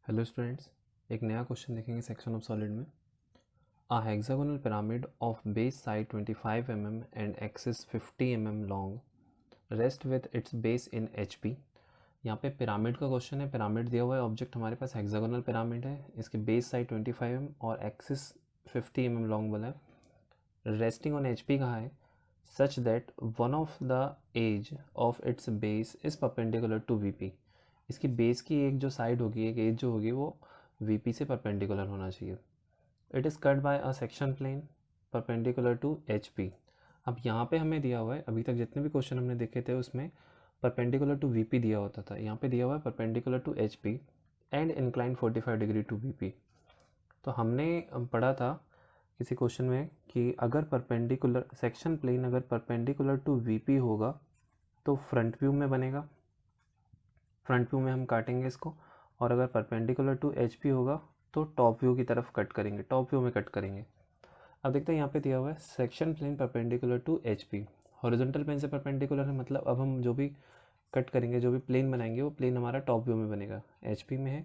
Hello students, एक नया question देखेंगे सेक्शन ऑफ सॉलिड में। A hexagonal pyramid of base side 25 mm and axis 50 mm long rest with its base in HP। यहाँ पे pyramid का question है। Pyramid दिया हुआ है, ऑब्जेक्ट हमारे पास हेक्सागोनल पिरामिड है, इसके बेस साइड 25 mm और एक्सिस 50 mm लॉन्ग बोला है। रेस्टिंग ऑन HP कहा है such that one of the edge of its base is perpendicular to VP। इसकी बेस की एक जो साइड होगी, एक एज जो होगी, वो VP से परपेंडिकुलर होना चाहिए। It is cut by a section plane perpendicular to HP। अब यहाँ पे हमें दिया हुआ है, अभी तक जितने भी क्वेश्चन हमने देखे थे उसमें परपेंडिकुलर टू VP दिया होता था, यहाँ पे दिया हुआ है perpendicular to HP and incline 45 degree to VP। तो हमने पढ़ा था किसी क्वेश्चन में कि अगर परपेंडिकुलर सेक्शन प्लेन अगर परपेंडिकुलर टू VP होगा तो फ्रंट व्यू में बनेगा, फ्रंट व्यू में हम काटेंगे इसको, और अगर परपेंडिकुलर टू HP होगा तो टॉप व्यू की तरफ कट करेंगे, टॉप व्यू में कट करेंगे। अब देखते हैं यहाँ पे दिया हुआ है section plane perpendicular to HP। Horizontal plane से परपेंडिकुलर है, मतलब अब हम जो भी कट करेंगे, जो भी प्लेन बनाएंगे, वो प्लेन हमारा टॉप व्यू में बनेगा। HP में है,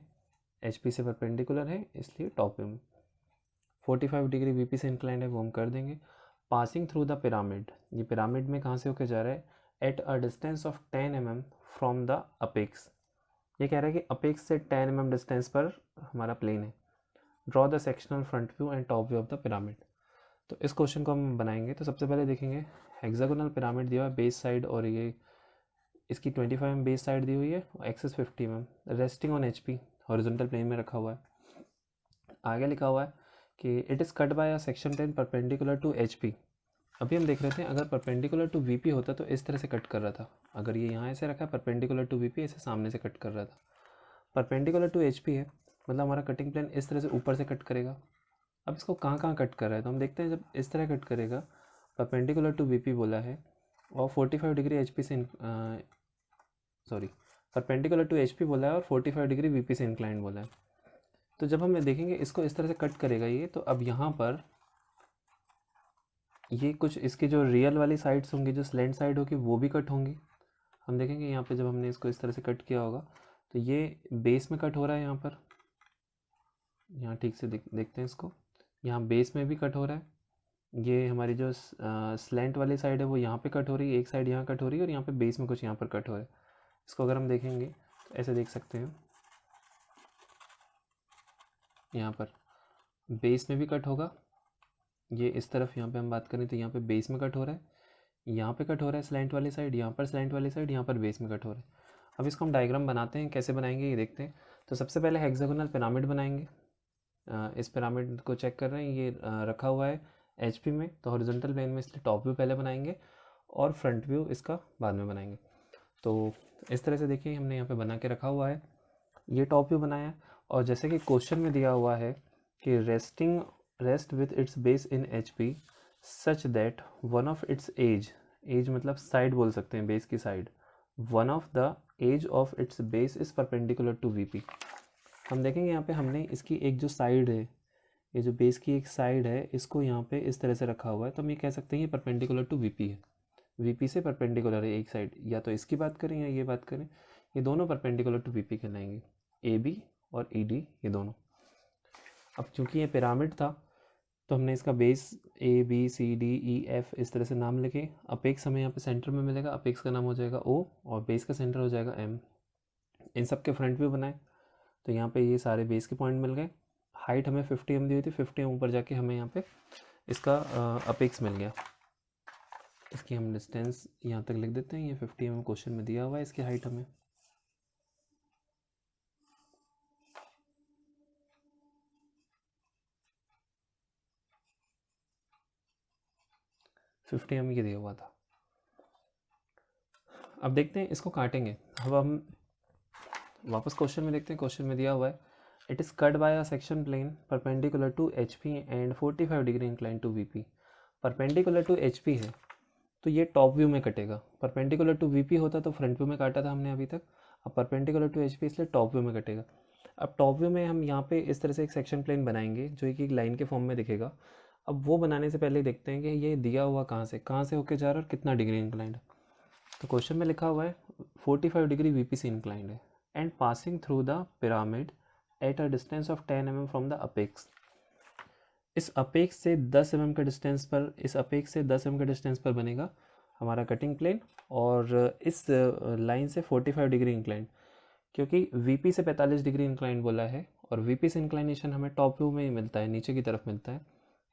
HP से परपेंडिकुलर है, इसलिए टॉप व्यू में। 45 डिग्री VP से इंक्लाइंड है, वो हम कर देंगे। पासिंग थ्रू द पिरामिड, ये पिरामिड में कहाँ से होकर जा रहा है? At a distance of 10 mm from the apex. ये कह रहा है कि अपेक्स से 10 mm डिस्टेंस पर हमारा प्लेन है। Draw the sectional front view and top view of the pyramid. तो इस क्वेश्चन को हम बनाएंगे। तो सबसे पहले देखेंगे हेक्सागोनल पिरामिड दिया हुआ है, बेस साइड, और ये इसकी 25 mm बेस साइड दी हुई है, axis 50 mm, resting on HP, horizontal plane में रखा हुआ है। आगे लिखा हुआ है कि it is cut by a section plane perpendicular to HP। अभी हम देख रहे थे अगर परपेंडिकुलर टू VP होता तो इस तरह से कट कर रहा था। अगर ये यहाँ ऐसे रखा है परपेंडिकुलर टू VP, ऐसे सामने से कट कर रहा था। परपेंडिकुलर टू HP है, मतलब हमारा कटिंग प्लेन इस तरह से ऊपर से कट करेगा। अब इसको कहाँ कहाँ कट कर रहा है तो हम देखते हैं। जब इस तरह कट करेगा, परपेंडिकुलर टू VP बोला है और 45 डिग्री HP से परपेंडिकुलर टू HP बोला है और 45 डिग्री VP से इंक्लाइंड बोला है। तो जब हम देखेंगे इसको इस तरह से कट करेगा ये, तो अब यहाँ पर ये कुछ इसकी जो रियल वाली साइड्स होंगी, जो स्लैंट साइड होगी, वो भी कट होंगी। हम देखेंगे यहाँ पे जब हमने इसको इस तरह से कट किया होगा तो ये बेस में कट हो रहा है। यहाँ पर यहाँ ठीक से देखते हैं इसको, यहाँ बेस में भी कट हो रहा है। ये हमारी जो स्लैंट वाली साइड है वो यहाँ पे कट हो रही है, एक साइड यहाँ कट हो रही है और यहाँ पे बेस में कुछ यहाँ पर कट हो रहा है। इसको अगर हम देखेंगे तो ऐसे देख सकते हैं, यहाँ पर बेस में भी कट होगा। ये इस तरफ यहाँ पे हम बात करें तो यहाँ पे बेस में कट हो रहा है, यहाँ पे कट हो रहा है स्लैंट वाली साइड, यहाँ पर स्लैंट वाली साइड, यहाँ पर बेस में कट हो रहा है। अब इसको हम डायग्राम बनाते हैं, कैसे बनाएंगे ये देखते हैं। तो सबसे पहले हेक्सागोनल पिरामिड बनाएंगे। इस पिरामिड को चेक कर रहे हैं, ये रखा हुआ है HP में, तो हॉरिजॉन्टल प्लेन में, इसलिए टॉप व्यू पहले बनाएंगे और फ्रंट व्यू इसका बाद में बनाएंगे। तो इस तरह से देखिए हमने यहाँ पे बना के रखा हुआ है, ये टॉप व्यू बनाया है। और जैसे कि क्वेश्चन में दिया हुआ है कि rest with its base in HP such that one of its edge मतलब साइड बोल सकते हैं, बेस की side, one of the edge of its base is perpendicular to VP। हम देखेंगे यहाँ पे हमने इसकी एक जो साइड है, ये जो बेस की एक साइड है, इसको यहाँ पे इस तरह से रखा हुआ है, तो हम ये कह सकते हैं ये परपेंडिकुलर टू VP है। VP से परपेंडिकुलर है एक साइड, या तो इसकी बात करें या ये बात करें, ये दोनों परपेंडिकुलर टू VP कहलाएंगे, AB और ED ये दोनों। अब चूंकि ये पिरामिड था तो हमने इसका बेस ABCDEF इस तरह से नाम लिखे। अपेक्स हमें यहाँ पे सेंटर में मिलेगा, अपेक्स का नाम हो जाएगा O और बेस का सेंटर हो जाएगा M। इन सब के फ्रंट व्यू बनाए तो यहाँ पे ये सारे बेस के पॉइंट मिल गए। हाइट हमें 50 mm दी हुई थी, 50 mm ऊपर जाके हमें यहाँ पे इसका अपेक्स मिल गया। इसकी हम डिस्टेंस यहाँ तक लिख देते हैं, ये 50 mm क्वेश्चन में दिया हुआ है, इसकी हाइट हमें। फिफ्टी एम दिया हुआ था। अब देखते हैं इसको काटेंगे। अब हम वापस क्वेश्चन में देखते हैं, क्वेश्चन में दिया हुआ है it is cut by a section plane perpendicular to HP and 45 degree inclined to VP। Perpendicular to HP है तो ये टॉप व्यू में कटेगा। परपेंडिकुलर टू VP होता तो फ्रंट व्यू में काटा था हमने अभी तक, अब परपेंडिकुलर टू HP इसलिए टॉप व्यू में कटेगा। अब टॉप व्यू में हम यहाँ पे इस तरह से एक सेक्शन प्लेन बनाएंगे जो एक लाइन के फॉर्म में दिखेगा। अब वो बनाने से पहले देखते हैं कि ये दिया हुआ कहाँ से होके जा रहा है और कितना डिग्री इंक्लाइंड है। तो क्वेश्चन में लिखा हुआ है 45 डिग्री VP से इंक्लाइंड है and passing through the pyramid at a distance of 10 mm from the apex. इस अपेक्स से 10 mm के डिस्टेंस पर, इस अपेक्स से 10 mm के डिस्टेंस पर बनेगा हमारा कटिंग प्लेन, और इस लाइन से 45 डिग्री इंक्लाइन, क्योंकि वीपी से 45 डिग्री इंक्लाइन बोला है, और वीपी से इंक्लाइनेशन हमें टॉप व्यू में ही मिलता है, नीचे की तरफ मिलता है,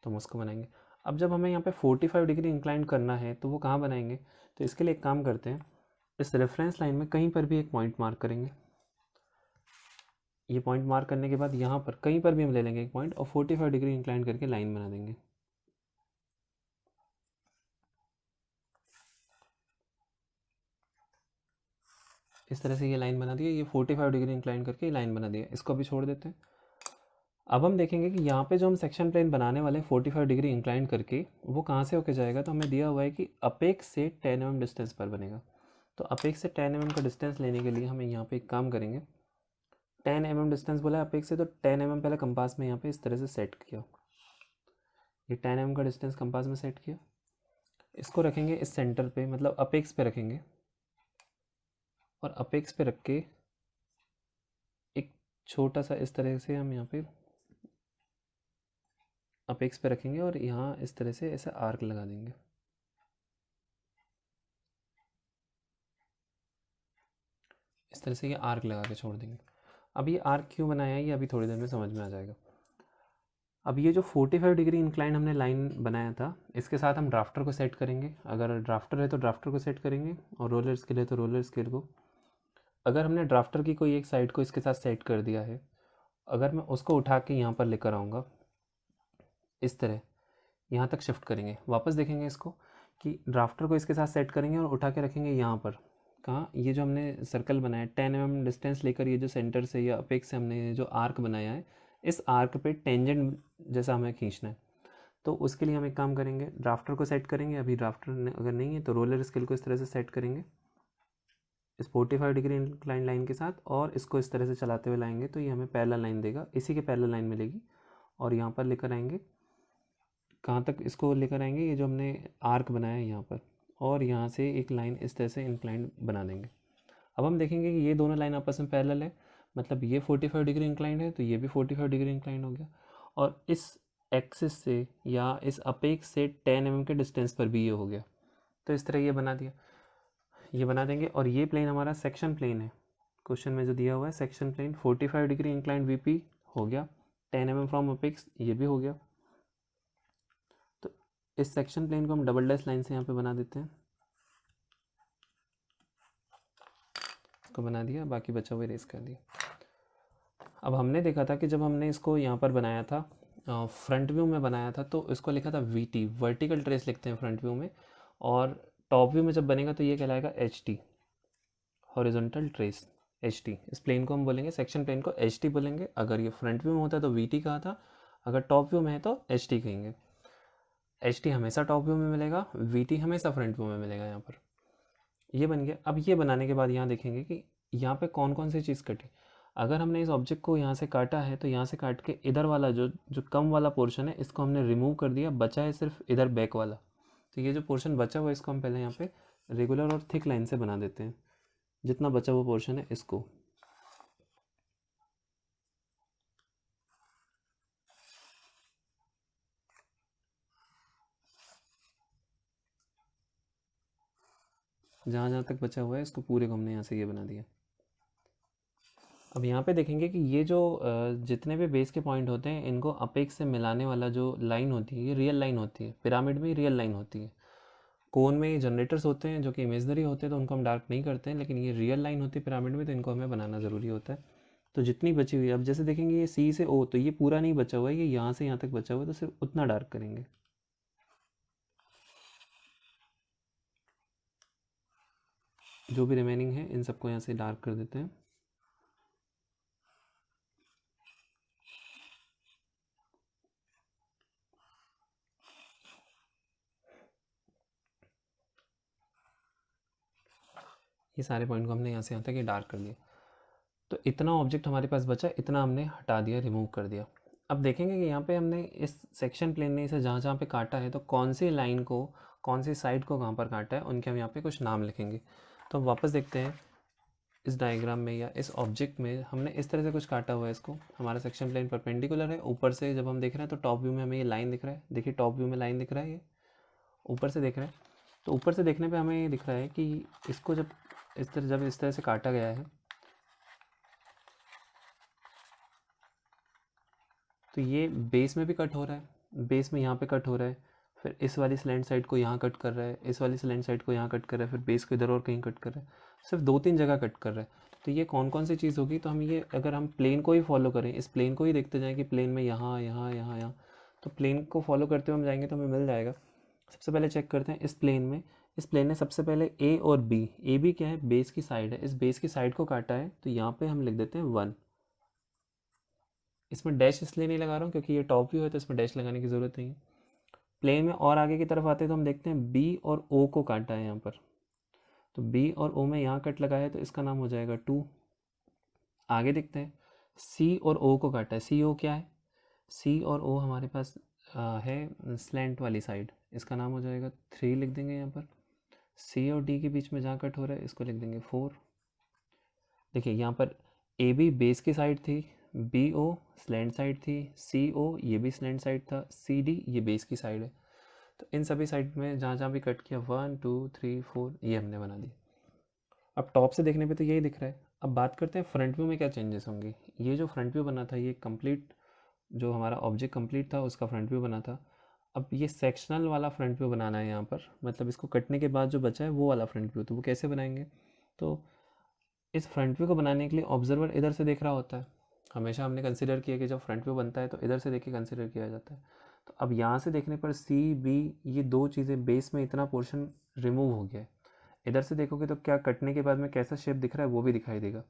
तो हम उसको बनाएंगे। अब जब हमें यहाँ पे 45 डिग्री इंक्लाइन करना है तो वो कहाँ बनाएंगे, तो इसके लिए एक काम करते हैं, इस रेफरेंस लाइन में कहीं पर भी एक पॉइंट मार्क करेंगे। ये पॉइंट मार्क करने के बाद यहाँ पर कहीं पर भी हम ले लेंगे एक पॉइंट और 45 डिग्री इंक्लाइन करके लाइन बना देंगे। इस तरह से ये लाइन बना दिया, ये 45 डिग्री इंक्लाइन करके लाइन बना दिया, इसको अभी छोड़ देते हैं। अब हम देखेंगे कि यहाँ पे जो हम सेक्शन प्लेन बनाने वाले हैं 45 डिग्री इंक्लाइन करके, वो कहाँ से होके जाएगा, तो हमें दिया हुआ है कि अपेक्स से 10 mm डिस्टेंस पर बनेगा। तो अपेक्स से 10 mm का डिस्टेंस लेने के लिए हमें यहाँ पे एक काम करेंगे, 10 mm डिस्टेंस बोला है अपेक्स से, तो 10 mm पहले कंपास में यहाँ पे इस तरह से सेट किया, ये 10 mm का डिस्टेंस कंपास में सेट किया, इसको रखेंगे इस सेंटर पे, मतलब अपेक्स पे रखेंगे, और अपेक्स पे रख के एक छोटा सा इस तरह से हम यहाँ पे अपेक्स पे रखेंगे, और यहाँ इस तरह से ऐसा आर्क लगा देंगे। इस तरह से ये आर्क लगा के छोड़ देंगे। अब ये आर्क क्यों बनाया है ये अभी थोड़ी देर में समझ में आ जाएगा। अब ये जो 45 डिग्री इंक्लाइन हमने लाइन बनाया था, इसके साथ हम ड्राफ्टर को सेट करेंगे। अगर ड्राफ्टर है तो ड्राफ्टर को सेट करेंगे, और रोलर स्केल है तो रोलर स्केल को। अगर हमने ड्राफ्टर की कोई एक साइड को इसके साथ सेट कर दिया है, अगर मैं उसको उठा के यहाँ पर लेकर आऊँगा, इस तरह यहाँ तक शिफ्ट करेंगे, वापस देखेंगे इसको कि ड्राफ्टर को इसके साथ सेट करेंगे और उठा के रखेंगे यहाँ पर, कहाँ, ये जो हमने सर्कल बनाया 10 mm डिस्टेंस लेकर, ये जो सेंटर से या अपेक्स से हमने जो आर्क बनाया है, इस आर्क पे टेंजेंट जैसा हमें खींचना है। तो उसके लिए हम एक काम करेंगे, ड्राफ्टर को सेट करेंगे। अभी ड्राफ्टर अगर नहीं है तो रोलर स्केल को इस तरह से सेट करेंगे इस 45 डिग्री इंक्लाइन लाइन के साथ, और इसको इस तरह से चलाते हुए लाएंगे तो ये हमें पैरेलल लाइन देगा, इसी के पैरेलल लाइन मिलेगी। और यहाँ पर लेकर आएंगे, कहाँ तक इसको लेकर आएंगे, ये जो हमने आर्क बनाया है यहाँ पर, और यहाँ से एक लाइन इस तरह से इंक्लाइन बना देंगे। अब हम देखेंगे कि ये दोनों लाइन आपस में पैरेलल है, मतलब ये 45 डिग्री इंक्लाइंड है तो ये भी 45 डिग्री इंक्लाइंड हो गया, और इस एक्सिस से या इस अपेक्स से 10 mm के डिस्टेंस पर भी ये हो गया। तो इस तरह ये बना दिया, ये बना देंगे। और ये प्लेन हमारा सेक्शन प्लेन है, क्वेश्चन में जो दिया हुआ है section plane 45 degree inclined VP हो गया, 10 mm फ्रॉम अपेक्स ये भी हो गया। तो इस सेक्शन प्लेन को हम डबल डैश लाइन से यहाँ पे बना देते हैं, इसको बना दिया, बाकी बचा हुआ इरेज कर दिया। अब हमने देखा था कि जब हमने इसको यहाँ पर बनाया था, फ्रंट व्यू में बनाया था, तो इसको लिखा था वीटी, वर्टिकल ट्रेस लिखते हैं फ्रंट व्यू में, और टॉप व्यू में जब बनेगा तो ये कहलाएगा एचटी, हॉरिजॉन्टल ट्रेस, एचटी। इस प्लेन को हम बोलेंगे, सेक्शन प्लेन को एचटी बोलेंगे। अगर ये फ्रंट व्यू में होता है तो वीटी कहा था, अगर टॉप व्यू में है तो एचटी कहेंगे। एचटी हमेशा टॉप व्यू में मिलेगा, वीटी हमेशा फ्रंट व्यू में मिलेगा। यहाँ पर ये बन गया। अब ये बनाने के बाद यहाँ देखेंगे कि यहाँ पे कौन कौन सी चीज़ कटी। अगर हमने इस ऑब्जेक्ट को यहाँ से काटा है तो यहाँ से काट के इधर वाला जो जो कम वाला पोर्शन है इसको हमने रिमूव कर दिया, बचा है सिर्फ इधर बैक वाला। तो ये जो पोर्शन बचा हुआ है इसको हम पहले यहाँ पे रेगुलर और थिक लाइन से बना देते हैं, जितना बचा हुआ पोर्शन है इसको। जहाँ जहाँ तक बचा हुआ है इसको पूरे को हमने यहाँ से ये बना दिया। अब यहाँ पे देखेंगे कि ये जो जितने भी बेस के पॉइंट होते हैं इनको अपेक्स से मिलाने वाला जो लाइन होती है ये रियल लाइन होती है, पिरामिड में रियल लाइन होती है। कोन में जनरेटर्स होते हैं जो कि इमेजनरी होते हैं तो उनको हम डार्क नहीं करते हैं, लेकिन ये रियल लाइन होती है पिरामिड में, तो इनको हमें बनाना ज़रूरी होता है। तो जितनी बची हुई है, अब जैसे देखेंगे ये सी से ओ, तो ये पूरा नहीं बचा हुआ है, ये यहाँ से यहाँ तक बचा हुआ है, तो सिर्फ उतना डार्क करेंगे। जो भी रिमेनिंग है इन सबको यहाँ से डार्क कर देते हैं। ये सारे पॉइंट को हमने यहाँ से यहाँ तक ये डार्क कर दिया। तो इतना ऑब्जेक्ट हमारे पास बचा, इतना हमने हटा दिया, रिमूव कर दिया। अब देखेंगे कि यहाँ पे हमने इस सेक्शन प्लेन ने इसे जहाँ जहाँ पे काटा है तो कौन सी लाइन को, कौन सी साइड को कहाँ पर काटा है, उनके हम यहाँ पे कुछ नाम लिखेंगे। तो वापस देखते हैं, इस डायग्राम में या इस ऑब्जेक्ट में हमने इस तरह से कुछ काटा हुआ है इसको, हमारा सेक्शन प्लेन परपेंडिकुलर है, ऊपर से जब हम देख रहे हैं तो टॉप व्यू में हमें ये लाइन दिख रहा है, देखिए टॉप व्यू में लाइन दिख रहा है, ये ऊपर से देख रहे हैं, तो ऊपर से देखने पे हमें ये दिख रहा है कि इसको जब इस तरह से काटा गया है तो ये बेस में भी कट हो रहा है, बेस में यहाँ पे कट हो रहा है, फिर इस वाली स्लैंट साइड को यहाँ कट कर रहा है, इस वाली स्लैंट साइड को यहाँ कट कर रहा है, फिर बेस को इधर और कहीं कट कर रहा है, सिर्फ 2-3 जगह कट कर रहा है। तो ये कौन कौन सी चीज़ होगी, तो हम ये अगर हम प्लेन को ही फॉलो करें, इस प्लेन को ही देखते जाएं कि प्लेन में यहाँ यहाँ यहाँ यहाँ, तो प्लेन को फॉलो करते हुए हम जाएंगे तो हमें मिल जाएगा। सबसे पहले चेक करते हैं इस प्लेन ने सबसे पहले ए और बी, ए बी क्या है, बेस की साइड है, इस बेस की साइड को काटा है, तो यहाँ पे हम लिख देते हैं 1। इसमें डैश इसलिए नहीं लगा रहा हूँ क्योंकि ये टॉप व्यू है तो इसमें डैश लगाने की ज़रूरत नहीं है। प्लेन में और आगे की तरफ आते हैं तो हम देखते हैं बी और ओ को काटा है यहाँ पर, तो बी और ओ में यहाँ कट लगाया है तो इसका नाम हो जाएगा 2। आगे देखते हैं सी और ओ को काटा है, सी ओ क्या है, सी और ओ हमारे पास है स्लैंट वाली साइड, इसका नाम हो जाएगा 3 लिख देंगे यहाँ पर। सी और डी के बीच में जहाँ कट हो रहा है इसको लिख देंगे 4। देखिए यहाँ पर ए बी बेस की साइड थी, बी ओ स्लैंट साइड थी, सी ओ ये भी स्लैंट साइड था, सी डी ये बेस की साइड है, तो इन सभी साइड में जहाँ जहाँ भी कट किया 1 2 3 4 ये हमने बना दिया। अब टॉप से देखने पे तो यही दिख रहा है। अब बात करते हैं फ्रंट व्यू में क्या चेंजेस होंगे। ये जो फ्रंट व्यू बना था ये कंप्लीट, जो हमारा ऑब्जेक्ट कंप्लीट था उसका फ्रंट व्यू बना था। अब ये सेक्शनल वाला फ्रंट व्यू बनाना है यहाँ पर, मतलब इसको कटने के बाद जो बचा है वो वाला फ्रंट व्यू, तो वो कैसे बनाएंगे। तो इस फ्रंट व्यू को बनाने के लिए ऑब्जर्वर इधर से देख रहा होता है, हमेशा हमने कंसिडर किया कि जब फ्रंट व्यू बनता है तो इधर से देख के कंसिडर किया जाता है। तो अब यहाँ से देखने पर सी बी ये दो चीज़ें, बेस में इतना पोर्शन रिमूव हो गया है, इधर से देखोगे तो क्या कटने के बाद में कैसा शेप दिख रहा है वो भी दिखाई देगा,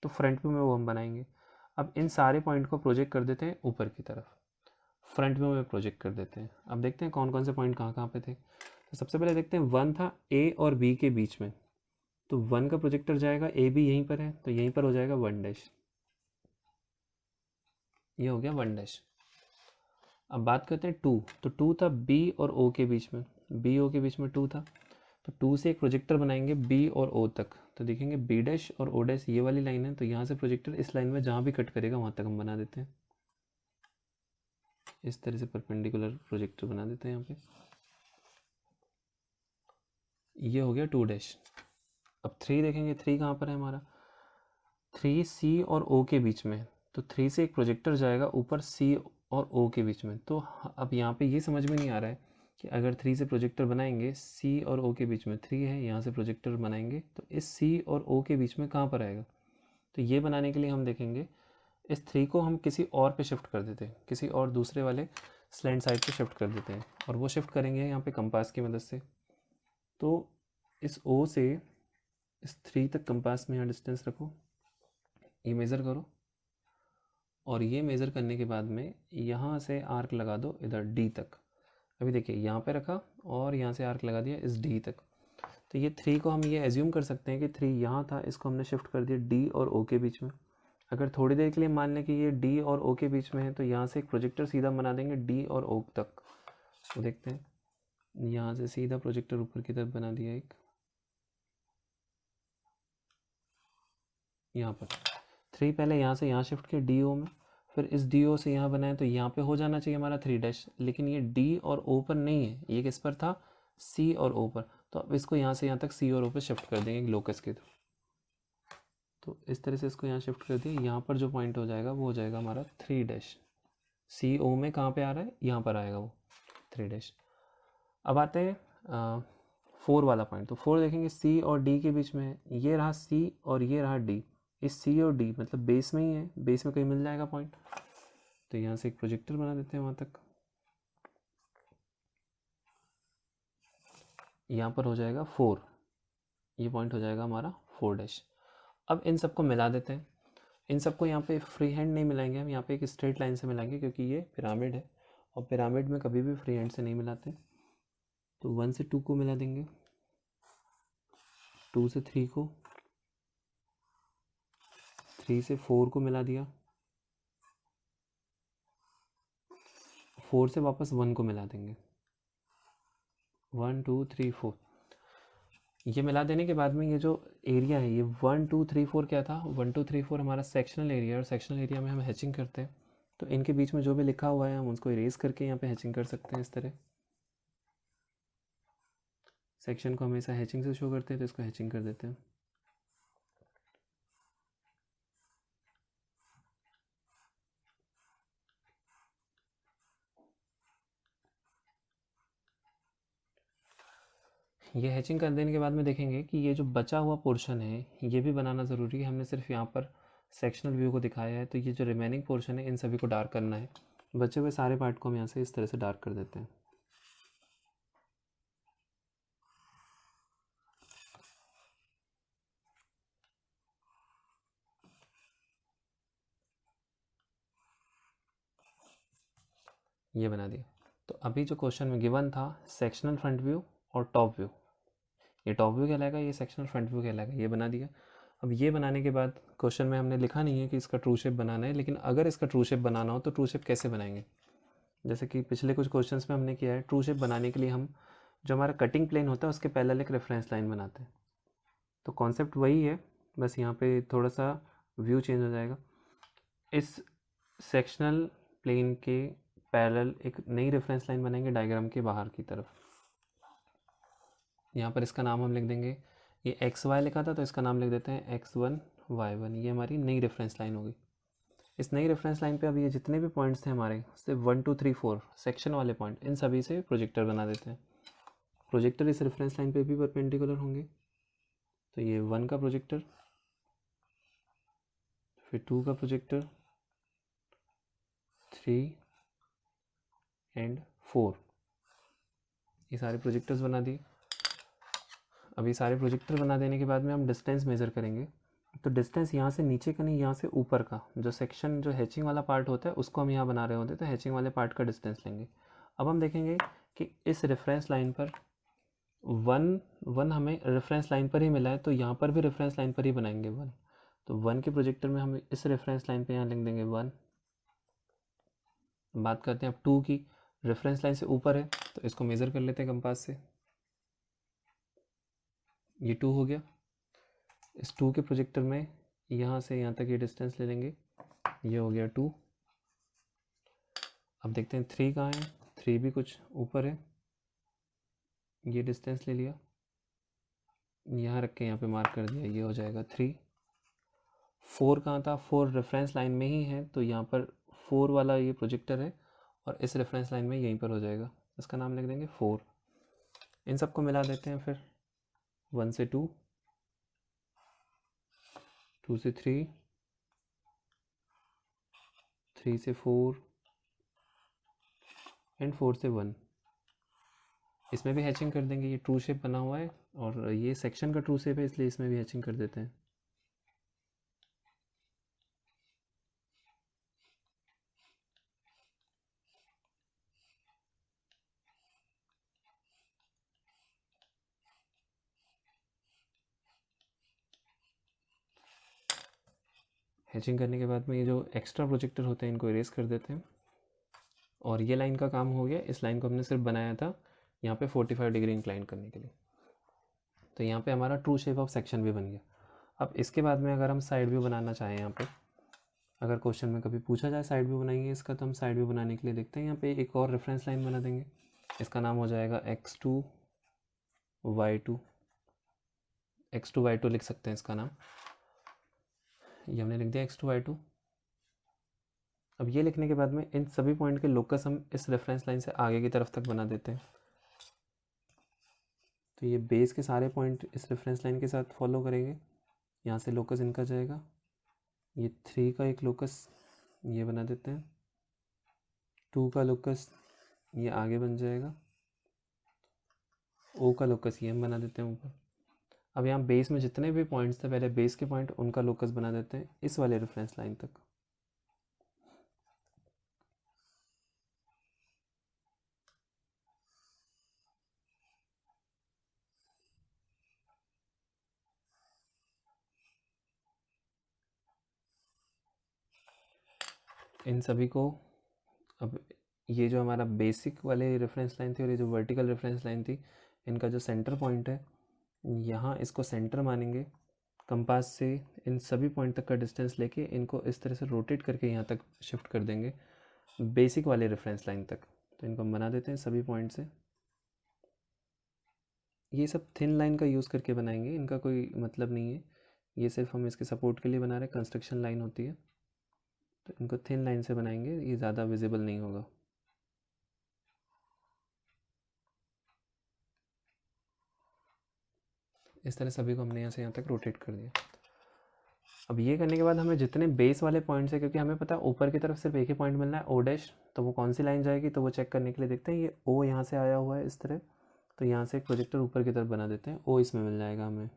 तो फ्रंट व्यू में वो हम बनाएंगे। अब इन सारे पॉइंट को प्रोजेक्ट कर देते हैं ऊपर की तरफ, फ्रंट व्यू में प्रोजेक्ट कर देते हैं। अब देखते हैं कौन कौन से पॉइंट कहाँ कहाँ पे थे। तो सबसे पहले देखते हैं 1 था ए और बी के बीच में, तो 1 का प्रोजेक्टर जाएगा, ए बी यहीं पर है तो यहीं पर हो जाएगा 1 डैश, ये हो गया 1 डैश। अब बात करते हैं 2, तो 2 था बी और ओ के बीच में, बी ओ के बीच में 2 था, तो 2 से एक प्रोजेक्टर बनाएंगे बी और ओ तक, तो देखेंगे बी डैश और ओ डैश ये वाली लाइन है, तो यहाँ से प्रोजेक्टर इस लाइन में जहाँ भी कट करेगा वहाँ तक हम बना देते हैं, इस तरह से परपेंडिकुलर प्रोजेक्टर बना देते हैं यहाँ पे, ये हो गया 2 डैश। अब 3 देखेंगे, 3 कहाँ पर है हमारा, 3 सी और ओ के बीच में, तो 3 से एक प्रोजेक्टर जाएगा ऊपर सी और ओ के बीच में, तो अब यहाँ पे ये समझ में नहीं आ रहा है कि अगर 3 से प्रोजेक्टर बनाएंगे सी और ओ के बीच में, 3 है यहाँ से प्रोजेक्टर बनाएंगे तो इस सी और ओ के बीच में कहाँ पर आएगा। तो ये बनाने के लिए हम देखेंगे इस 3 को हम किसी और पे शिफ्ट कर देते हैं, किसी और दूसरे वाले स्लैंट साइड पे शिफ्ट कर देते हैं, और वो शिफ्ट करेंगे यहाँ पे कंपास की मदद से। तो इस ओ से इस 3 तक कंपास में यहाँ डिस्टेंस रखो, ये मेज़र करो, और ये मेज़र करने के बाद में यहाँ से आर्क लगा दो इधर डी तक। अभी देखिए यहाँ पे रखा और यहाँ से आर्क लगा दिया इस डी तक, तो ये 3 को हम ये एज्यूम कर सकते हैं कि 3 यहाँ था, इसको हमने शिफ्ट कर दिया डी और ओ के बीच में। अगर थोड़ी देर के लिए मान लें कि ये डी और ओ के बीच में है तो यहाँ से एक प्रोजेक्टर सीधा बना देंगे डी और ओ तक, तो देखते हैं यहाँ से सीधा प्रोजेक्टर ऊपर की तरफ बना दिया एक, यहाँ पर 3 पहले यहाँ से यहाँ शिफ्ट किया डी ओ में, फिर इस डी ओ से यहाँ बनाया तो यहाँ पे हो जाना चाहिए हमारा 3 डैश, लेकिन ये डी और ओ पर नहीं है, ये किस पर था, सी और ओ पर, तो अब इसको यहाँ से यहाँ तक सी और ओ पर शिफ्ट कर देंगे लोकस के थ्रू। तो इस तरह से इसको यहाँ शिफ्ट कर दिया, यहाँ पर जो पॉइंट हो जाएगा वो हो जाएगा हमारा 3 डैश, सी ओ में कहाँ पे आ रहा है, यहाँ पर आएगा वो 3 डैश। अब आते हैं 4 वाला पॉइंट, तो 4 देखेंगे सी और डी के बीच में है, ये रहा सी और ये रहा डी, इस सी और डी मतलब बेस में ही है, बेस में कहीं मिल जाएगा पॉइंट, तो यहाँ से एक प्रोजेक्टर बना देते हैं वहाँ तक, यहाँ पर हो जाएगा 4, ये पॉइंट हो जाएगा हमारा 4 डैश। अब इन सबको मिला देते हैं, इन सबको यहाँ पे फ्री हैंड नहीं मिलाएंगे हम, यहाँ पे एक स्ट्रेट लाइन से मिलाएंगे क्योंकि ये पिरामिड है और पिरामिड में कभी भी फ्री हैंड से नहीं मिलाते। तो 1 से 2 को मिला देंगे, 2 से 3 को, 3 से 4 को मिला दिया, 4 से वापस 1 को मिला देंगे, 1 2 3 4। ये मिला देने के बाद में ये जो एरिया है, ये 1 2 3 4 क्या था, 1 2 3 4 हमारा सेक्शनल एरिया, और सेक्शनल एरिया में हम हैचिंग करते हैं। तो इनके बीच में जो भी लिखा हुआ है हम उसको इरेज करके यहाँ पे हैचिंग कर सकते हैं इस तरह। सेक्शन को हमेशा हैचिंग से शो करते हैं, तो इसको हैचिंग कर देते हैं। ये हैचिंग कर देने के बाद में देखेंगे कि ये जो बचा हुआ पोर्शन है ये भी बनाना ज़रूरी है। हमने सिर्फ यहाँ पर सेक्शनल व्यू को दिखाया है, तो ये जो रिमेनिंग पोर्शन है इन सभी को डार्क करना है। बचे हुए सारे पार्ट को हम यहाँ से इस तरह से डार्क कर देते हैं। ये बना दिया। तो अभी जो क्वेश्चन में गिवन था सेक्शनल फ्रंट व्यू और टॉप व्यू, ये टॉप व्यू कहलाएगा, ये सेक्शनल फ्रंट व्यू कहलाएगा, ये बना दिया। अब ये बनाने के बाद क्वेश्चन में हमने लिखा नहीं है कि इसका ट्रू शेप बनाना है, लेकिन अगर इसका ट्रू शेप बनाना हो तो ट्रू शेप कैसे बनाएंगे। जैसे कि पिछले कुछ क्वेश्चंस में हमने किया है, ट्रू शेप बनाने के लिए हम जो हमारा कटिंग प्लेन होता है उसके पैरेलल एक रेफरेंस लाइन बनाते हैं। तो कॉन्सेप्ट वही है, बस यहाँ पे थोड़ा सा व्यू चेंज हो जाएगा। इस सेक्शनल प्लेन के पैरेलल एक नई रेफरेंस लाइन बनाएंगे डायग्राम के बाहर की तरफ। यहाँ पर इसका नाम हम लिख देंगे, ये एक्स वाई लिखा था तो इसका नाम लिख देते हैं x1 y1। ये हमारी नई रेफरेंस लाइन होगी। इस नई रेफरेंस लाइन पे अब ये जितने भी पॉइंट्स थे हमारे, सिर्फ 1 2 3 4 सेक्शन वाले पॉइंट, इन सभी से प्रोजेक्टर बना देते हैं। प्रोजेक्टर इस रेफरेंस लाइन पे भी परपेंडिकुलर होंगे। तो ये 1 का प्रोजेक्टर, फिर 2 का प्रोजेक्टर, 3 एंड 4, ये सारे प्रोजेक्टर्स बना दिए। अब ये सारे प्रोजेक्टर बना देने के बाद में हम डिस्टेंस मेज़र करेंगे। तो डिस्टेंस यहाँ से नीचे का नहीं, यहाँ से ऊपर का जो सेक्शन, जो हैचिंग वाला पार्ट होता है उसको हम यहाँ बना रहे होते हैं, तो हैचिंग वाले पार्ट का डिस्टेंस लेंगे। अब हम देखेंगे कि इस रेफरेंस लाइन पर 1 हमें रेफरेंस लाइन पर ही मिला है, तो यहाँ पर भी रेफरेंस लाइन पर ही बनाएंगे 1। तो 1 के प्रोजेक्टर में हम इस रेफरेंस लाइन पे यहाँ लिख देंगे 1। बात करते हैं अब 2 की, रेफरेंस लाइन से ऊपर है तो इसको मेज़र कर लेते हैं कंपास से। ये 2 हो गया। इस 2 के प्रोजेक्टर में यहाँ से यहाँ तक ये डिस्टेंस ले लेंगे, ये हो गया 2। अब देखते हैं 3 कहाँ है, 3 भी कुछ ऊपर है, ये डिस्टेंस ले लिया, यहाँ रख के यहाँ पे मार्क कर दिया, ये हो जाएगा 3। 4 कहाँ था, 4 रेफरेंस लाइन में ही है, तो यहाँ पर 4 वाला ये प्रोजेक्टर है और इस रेफरेंस लाइन में यहीं पर हो जाएगा, इसका नाम लिख देंगे 4। इन सबको मिला देते हैं फिर, 1 से 2, 2 से 3, 3 से 4 एंड 4 से 1। इसमें भी हैचिंग कर देंगे, ये ट्रू शेप बना हुआ है और ये सेक्शन का ट्रू शेप है, इसलिए इसमें भी हैचिंग कर देते हैं। हैचिंग करने के बाद में ये जो एक्स्ट्रा प्रोजेक्टर होते हैं इनको इरेज कर देते हैं। और ये लाइन का काम हो गया। इस लाइन को हमने सिर्फ बनाया था यहाँ पे 45 डिग्री इंक्लाइन करने के लिए। तो यहाँ पे हमारा ट्रू शेप ऑफ सेक्शन भी बन गया। अब इसके बाद में अगर हम साइड व्यू बनाना चाहें, यहाँ पे अगर क्वेश्चन में कभी पूछा जाए साइड व्यू बनाएंगे इसका, तो हम साइड व्यू बनाने के लिए देखते हैं यहाँ पे एक और रेफरेंस लाइन बना देंगे। इसका नाम हो जाएगा x2 y2, x2 y2 लिख सकते हैं इसका नाम। ये हमने लिख दिया x2 y2। अब ये लिखने के बाद में इन सभी पॉइंट के लोकस हम इस रेफरेंस लाइन से आगे की तरफ तक बना देते हैं। तो ये बेस के सारे पॉइंट इस रेफरेंस लाइन के साथ फॉलो करेंगे। यहाँ से लोकस इनका जाएगा, ये 3 का एक लोकस ये बना देते हैं, 2 का लोकस ये आगे बन जाएगा, O का लोकस ये हम बना देते हैं ऊपर। अब यहाँ बेस में जितने भी पॉइंट्स थे पहले बेस के पॉइंट, उनका लोकस बना देते हैं इस वाले रेफरेंस लाइन तक। इन सभी को, अब ये जो हमारा बेसिक वाले रेफरेंस लाइन थी और ये जो वर्टिकल रेफरेंस लाइन थी, इनका जो सेंटर पॉइंट है यहाँ इसको सेंटर मानेंगे, कंपास से इन सभी पॉइंट तक का डिस्टेंस लेके इनको इस तरह से रोटेट करके यहाँ तक शिफ्ट कर देंगे बेसिक वाले रेफरेंस लाइन तक। तो इनको हम बना देते हैं सभी पॉइंट से। ये सब थिन लाइन का यूज़ करके बनाएंगे, इनका कोई मतलब नहीं है, ये सिर्फ हम इसके सपोर्ट के लिए बना रहे हैं, कंस्ट्रक्शन लाइन होती है। तो इनको थिन लाइन से बनाएंगे, ये ज़्यादा विजिबल नहीं होगा। इस तरह सभी को हमने यहाँ से यहाँ तक रोटेट कर दिया। अब ये करने के बाद हमें जितने बेस वाले पॉइंट्स है, क्योंकि हमें पता है ऊपर की तरफ सिर्फ एक ही पॉइंट मिलना है ओ डैश, तो वो कौन सी लाइन जाएगी, तो वो चेक करने के लिए देखते हैं, ये ओ यहाँ से आया हुआ है इस तरह, तो यहाँ से एक प्रोजेक्टर ऊपर की तरफ बना देते हैं, ओ इसमें मिल जाएगा हमें।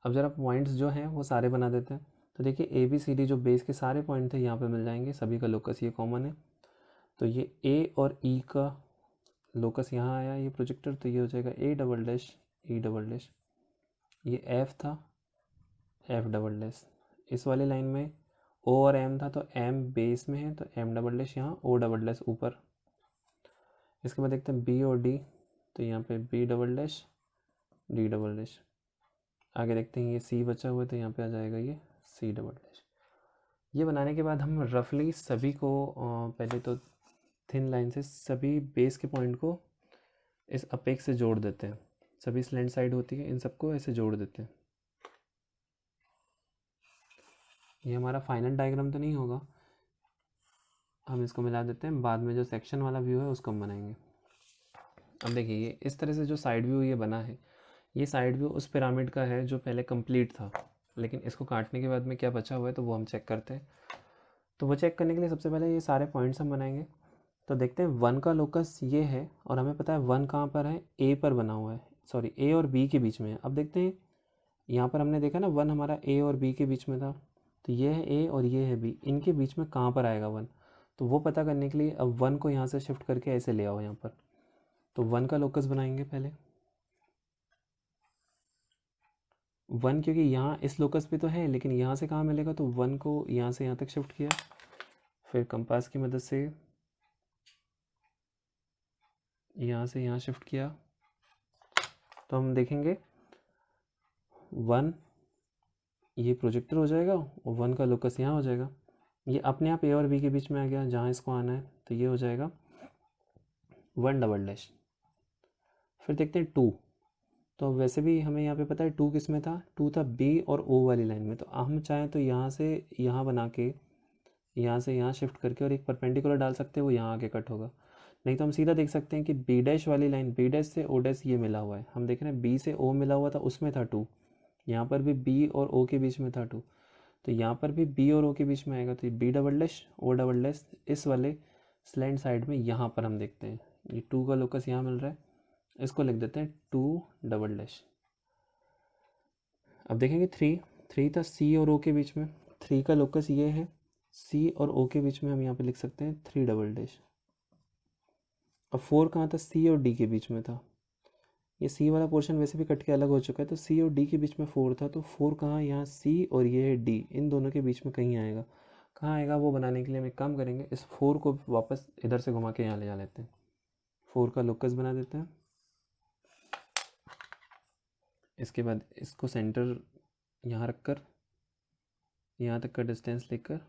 अब जरा पॉइंट्स जो हैं वो सारे बना देते हैं। तो देखिए ए बी सी डी जो बेस के सारे पॉइंट थे यहाँ पे मिल जाएंगे, सभी का लोकस ये कॉमन है। तो ये ए और ई का लोकस यहाँ आया ये प्रोजेक्टर, तो ये हो जाएगा A double dash E double dash. ये एफ था, एफ डबल डैश। इस वाली लाइन में ओ और एम था, तो एम बेस में है, तो एम डबल डैश यहाँ, ओ डबल डैश ऊपर। इसके बाद देखते हैं बी और डी, तो यहाँ पे B double dash D double dash. आगे देखते हैं ये सी बचा हुआ है, तो यहाँ पे आ जाएगा ये सी डबल डैश। ये बनाने के बाद हम रफली सभी को पहले तो थिन लाइन से सभी बेस के पॉइंट को इस अपेक्स से जोड़ देते हैं, सभी स्लैंट साइड होती है, इन सबको ऐसे जोड़ देते हैं। ये हमारा फाइनल डायग्राम तो नहीं होगा, हम इसको मिला देते हैं, बाद में जो सेक्शन वाला व्यू है उसको हम बनाएंगे। अब देखिए ये इस तरह से जो साइड व्यू ये बना है, ये साइड व्यू उस पिरामिड का है जो पहले कंप्लीट था, लेकिन इसको काटने के बाद में क्या बचा हुआ है तो वो हम चेक करते हैं। तो वो चेक करने के लिए सबसे पहले ये सारे पॉइंट्स हम बनाएंगे। तो देखते हैं वन का लोकस ये है, और हमें पता है वन कहाँ पर है, ए पर बना हुआ है, सॉरी ए और बी के बीच में है। अब देखते हैं यहाँ पर हमने देखा ना वन हमारा ए और बी के बीच में था, तो ये है ए और ये है बी, इनके बीच में कहाँ पर आएगा वन, तो वो पता करने के लिए अब वन को यहाँ से शिफ्ट करके ऐसे ले आओ यहाँ पर। तो वन का लोकस बनाएंगे पहले, वन क्योंकि यहाँ इस लोकस पे तो है, लेकिन यहाँ से कहाँ मिलेगा, तो वन को यहाँ से यहाँ तक शिफ्ट किया, फिर कंपास की मदद से यहाँ से यहाँ शिफ्ट किया। तो हम देखेंगे वन ये प्रोजेक्टर हो जाएगा और वन का लोकस यहाँ हो जाएगा, ये अपने आप ए और बी के बीच में आ गया जहाँ इसको आना है, तो ये हो जाएगा वन डबल डैश। फिर देखते हैं टू, तो वैसे भी हमें यहाँ पे पता है टू किस में था, टू था बी और ओ वाली लाइन में, तो हम चाहें तो यहाँ से यहाँ बना के यहाँ से यहाँ शिफ्ट करके और एक परपेंडिकुलर डाल सकते हैं, वो यहाँ आके कट होगा। नहीं तो हम सीधा देख सकते हैं कि बी डैश वाली लाइन, बी डैश से ओ डैश ये मिला हुआ है, हम देख रहे हैं बी से ओ मिला हुआ था, उसमें था टू, यहाँ पर भी बी और ओ के बीच में था टू, तो यहाँ पर भी बी और ओ के बीच में आएगा, तो ये B double dash O double dash इस वाले स्लैंट साइड में यहाँ पर हम देखते हैं ये टू का लोकस यहाँ मिल रहा है, इसको लिख देते हैं टू डबल डैश। अब देखेंगे थ्री, थ्री था सी और ओ के बीच में, थ्री का लोकस ये है, सी और ओ के बीच में हम यहाँ पे लिख सकते हैं थ्री डबल डैश। अब फोर कहाँ था, सी और डी के बीच में था, ये सी वाला पोर्शन वैसे भी कट के अलग हो चुका है, तो सी और डी के बीच में फोर था, तो फोर कहाँ, यहाँ सी और ये है डी, इन दोनों के बीच में कहीं आएगा, कहाँ आएगा वो बनाने के लिए हम एक काम करेंगे, इस फोर को वापस इधर से घुमा के यहाँ ले जा लेते हैं, फोर का लोकस बना देते हैं। इसके बाद इसको सेंटर यहाँ रख कर यहाँ तक का डिस्टेंस लेकर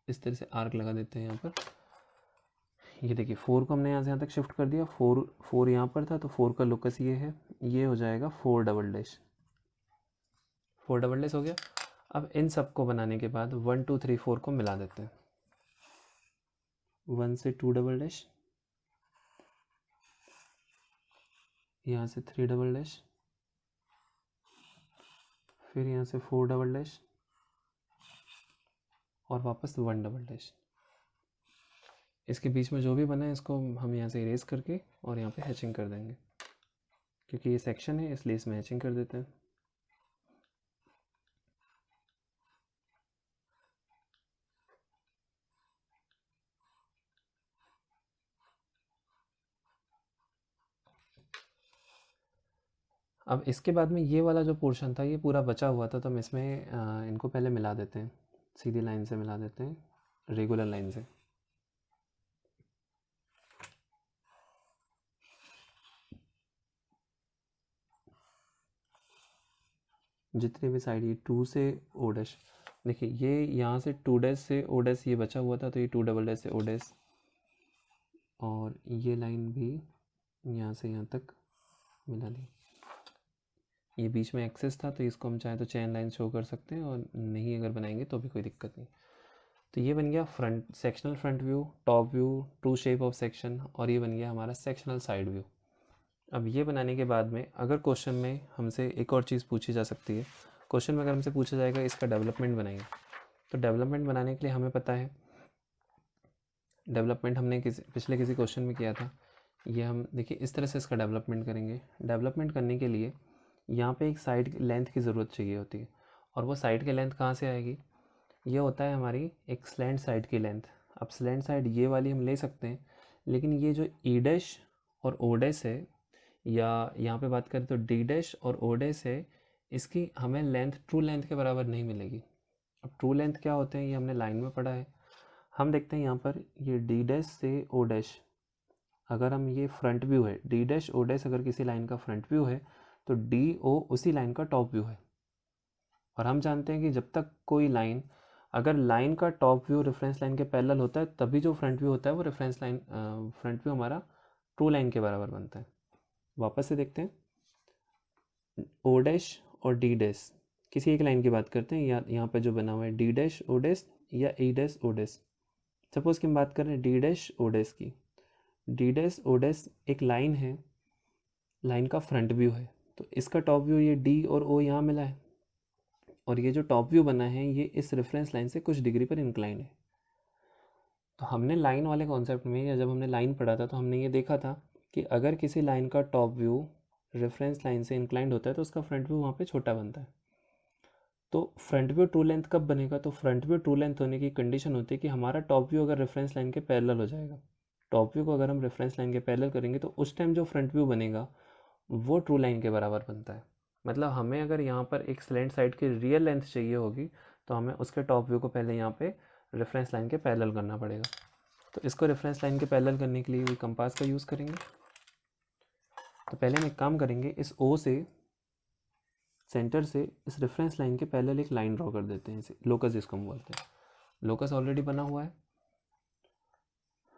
इस तरह से आर्क लगा देते हैं यहाँ पर। ये देखिए फोर को हमने यहाँ से यहाँ तक शिफ्ट कर दिया, फोर फोर यहाँ पर था, तो फोर का लोकस ये है, ये हो जाएगा four double dash, four double dash हो गया। अब इन सब को बनाने के बाद वन टू थ्री फोर को मिला देते हैं, वन से टू डबल डैश, यहाँ से थ्री डबल डैश, फिर यहाँ से फोर डबल डैश और वापस वन डबल डैश। इसके बीच में जो भी बना है इसको हम यहाँ से इरेज करके और यहाँ पे हैचिंग कर देंगे, क्योंकि ये सेक्शन है इसलिए इसमें हैचिंग कर देते हैं। अब इसके बाद में ये वाला जो पोर्शन था ये पूरा बचा हुआ था, तो हम इसमें इनको पहले मिला देते हैं, सीधी लाइन से मिला देते हैं, रेगुलर लाइन से। जितने भी साइड, ये 2 से ओ डैश, देखिए ये यहाँ से 2 डैश से ओ डैश ये बचा हुआ था, तो ये 2 डबल डैश से ओ डैश, और ये लाइन भी यहाँ से यहाँ तक मिला ली। ये बीच में एक्सेस था, तो इसको हम चाहें तो चेन लाइन शो कर सकते हैं, और नहीं अगर बनाएंगे तो भी कोई दिक्कत नहीं। तो ये बन गया front sectional front view, top view, true shape of section, और ये बन गया हमारा सेक्शनल साइड व्यू। अब ये बनाने के बाद में अगर क्वेश्चन में हमसे एक और चीज़ पूछी जा सकती है, क्वेश्चन में अगर हमसे पूछा जाएगा इसका डेवलपमेंट बनाइए, तो डेवलपमेंट बनाने के लिए हमें पता है, डेवलपमेंट हमने पिछले किसी क्वेश्चन में किया था, ये हम देखिए इस तरह से इसका डेवलपमेंट करेंगे। डेवलपमेंट करने के लिए यहाँ पे एक साइड लेंथ की ज़रूरत चाहिए होती है, और वो साइड की लेंथ कहाँ से आएगी, ये होता है हमारी एक स्लैंट साइड की लेंथ। अब स्लैंट साइड ये वाली हम ले सकते हैं, लेकिन ये जो ई डैश और ओ डैश है, या यहाँ पे बात करें तो डी डैश और ओ डैश है, इसकी हमें लेंथ ट्रू लेंथ के बराबर नहीं मिलेगी। अब ट्रू लेंथ क्या होते हैं ये हमने लाइन में पढ़ा है। हम देखते हैं यहाँ पर ये डी डैश से ओ डैश, अगर हम ये फ्रंट व्यू है, डी डैश ओ डैश अगर किसी लाइन का फ्रंट व्यू है, तो डी ओ उसी लाइन का टॉप व्यू है। और हम जानते हैं कि जब तक कोई लाइन, अगर लाइन का टॉप व्यू रेफरेंस लाइन के पैरेलल होता है, तभी जो फ्रंट व्यू होता है वो रेफरेंस लाइन फ्रंट व्यू हमारा ट्रू लाइन के बराबर बनता है। वापस से देखते हैं, ओ डैश और डी डैश किसी एक लाइन की बात करते हैं, या यहाँ पर जो बना हुआ है डी डैश ओ डैश या E dash O dash. Suppose कि हम बात कर रहे हैं डी डैश ओ डैश की, डी डैश ओ डैश एक लाइन है, लाइन का फ्रंट व्यू है, तो इसका टॉप व्यू ये डी और ओ यहाँ मिला है, और ये जो टॉप व्यू बना है ये इस रेफरेंस लाइन से कुछ डिग्री पर इंक्लाइन है। तो हमने लाइन वाले कॉन्सेप्ट में, या जब हमने लाइन पढ़ा था, तो हमने ये देखा था कि अगर किसी लाइन का टॉप व्यू रेफरेंस लाइन से इंक्लाइंड होता है तो उसका फ्रंट व्यू वहाँ पे छोटा बनता है। तो फ्रंट व्यू ट्रू लेंथ कब बनेगा, तो फ्रंट व्यू ट्रू लेंथ होने की कंडीशन होती है कि हमारा टॉप व्यू अगर रेफरेंस लाइन के पैरेलल हो जाएगा। टॉप व्यू को अगर हम रेफरेंस लाइन के पैरेलल करेंगे तो उस टाइम जो फ्रंट व्यू बनेगा वो ट्रू लाइन के बराबर बनता है। मतलब हमें अगर यहाँ पर एक स्लैंट साइड की रियल लेंथ चाहिए होगी, तो हमें उसके टॉप व्यू को पहले यहाँ पे रेफरेंस लाइन के पैरेलल करना पड़ेगा। तो इसको रेफरेंस लाइन के पैरेलल करने के लिए भी कंपास का यूज़ करेंगे। तो पहले हम एक काम करेंगे, इस ओ से, सेंटर से इस रेफरेंस लाइन के पैरेलल एक लाइन ड्रॉ कर देते हैं, इसे लोकस इसको हम बोलते हैं। लोकस ऑलरेडी बना हुआ है।